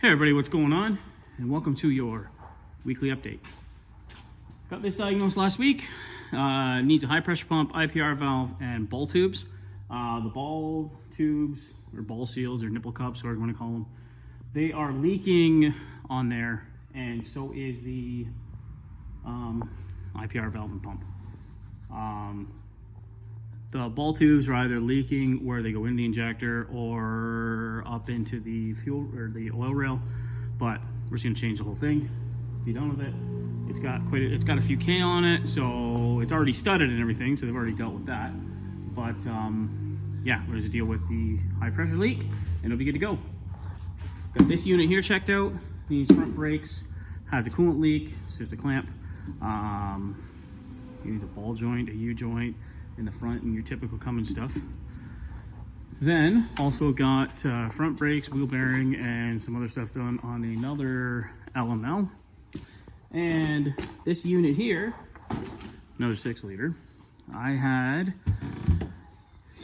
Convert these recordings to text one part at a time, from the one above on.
Hey everybody, what's going on? And welcome to your weekly update. Got this diagnosed last week. Needs a high pressure pump, IPR valve, and ball tubes. The ball tubes, or ball seals, or nipple cups, whatever you want to call them, they are leaking on there, and so is the IPR valve and pump. The ball tubes are either leaking where they go in the injector or up into the fuel or the oil rail, but we're just gonna change the whole thing, be done with it. It's got a few K on it, so it's already studded and everything, so they've already dealt with that. But yeah, we're just deal with the high pressure leak and it'll be good to go. Got this unit here checked out, needs front brakes, has a coolant leak, it's just a clamp. Needs a ball joint, a U joint in the front, and your typical comin stuff. Then also got front brakes, wheel bearing, and some other stuff done on another LML. And this unit here, another 6-liter,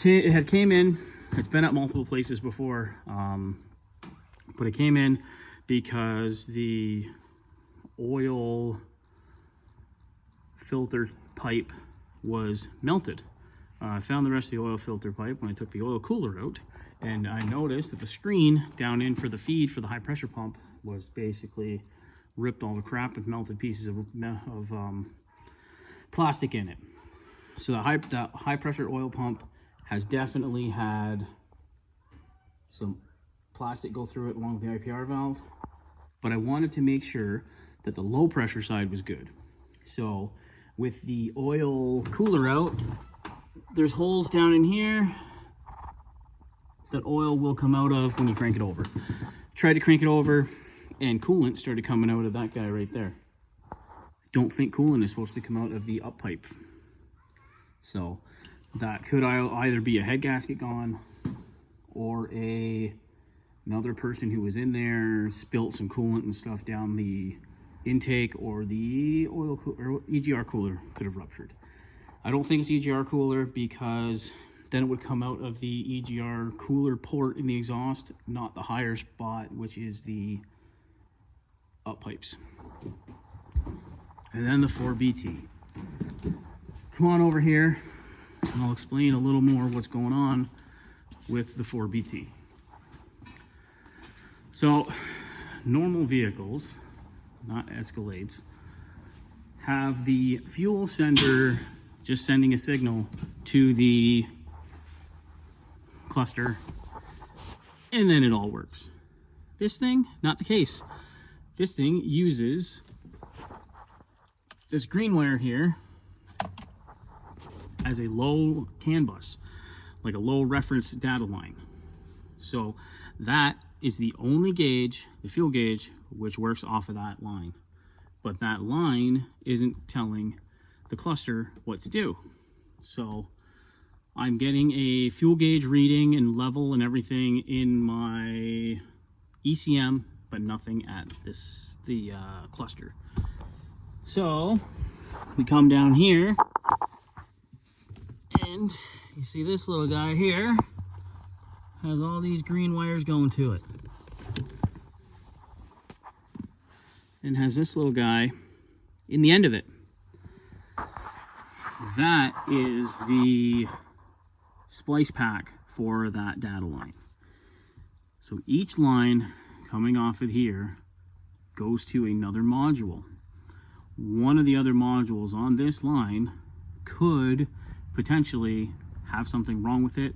it had came in. It's been at multiple places before, but it came in because the oil filter pipe was melted. I found the rest of the oil filter pipe when I took the oil cooler out, and I noticed that the screen down in for the feed for the high pressure pump was basically ripped all the crap with melted pieces of plastic in it. So the high pressure oil pump has definitely had some plastic go through it along with the IPR valve, but I wanted to make sure that the low pressure side was good. So with the oil cooler out, there's holes down in here that oil will come out of when you crank it over. Tried to crank it over and coolant started coming out of that guy right there. Don't think coolant is supposed to come out of the up pipe. So that could either be a head gasket gone or another person who was in there spilt some coolant and stuff down the intake, or the oil or EGR cooler could have ruptured. I don't think it's EGR cooler because then it would come out of the EGR cooler port in the exhaust, not the higher spot, which is the up pipes. And then the 4BT. Come on over here and I'll explain a little more what's going on with the 4BT. So normal vehicles, not Escalades, have the fuel sender just sending a signal to the cluster and then it all works. This thing, not the case. This thing uses this green wire here as a low CAN bus, like a low reference data line. So that is the only gauge, the fuel gauge, which works off of that line. But that line isn't telling the cluster what to do. So I'm getting a fuel gauge reading and level and everything in my ECM, but nothing at the cluster. So we come down here and you see this little guy here has all these green wires going to it, and has this little guy in the end of it. That is the splice pack for that data line. So each line coming off of here goes to another module. One of the other modules on this line could potentially have something wrong with it,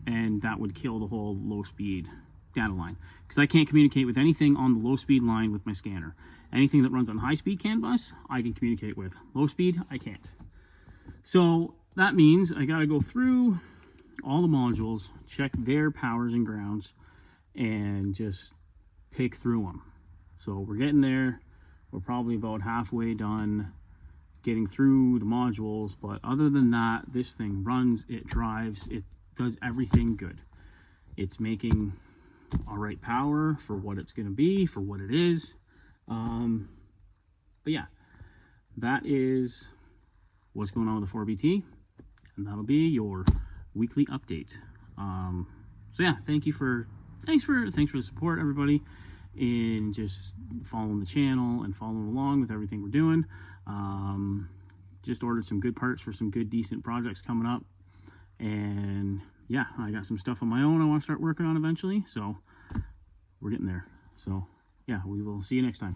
and that would kill the whole low speed data line, because I can't communicate with anything on the low speed line with my scanner. Anything that runs on high speed CAN bus I can communicate with. Low speed I can't. So that means I got to go through all the modules, check their powers and grounds, and just pick through them. So we're getting there. We're probably about halfway done getting through the modules, but other than that, this thing runs, it drives, it does everything good. It's making all right power for what it's going to be, for what it is. But yeah, that is what's going on with the 4BT, and that'll be your weekly update. So yeah, thank you for thanks for the support, everybody, in just following the channel and following along with everything we're doing. Just ordered some good parts for some good decent projects coming up, and yeah, I got some stuff on my own I want to start working on eventually, so we're getting there. So yeah, we will see you next time.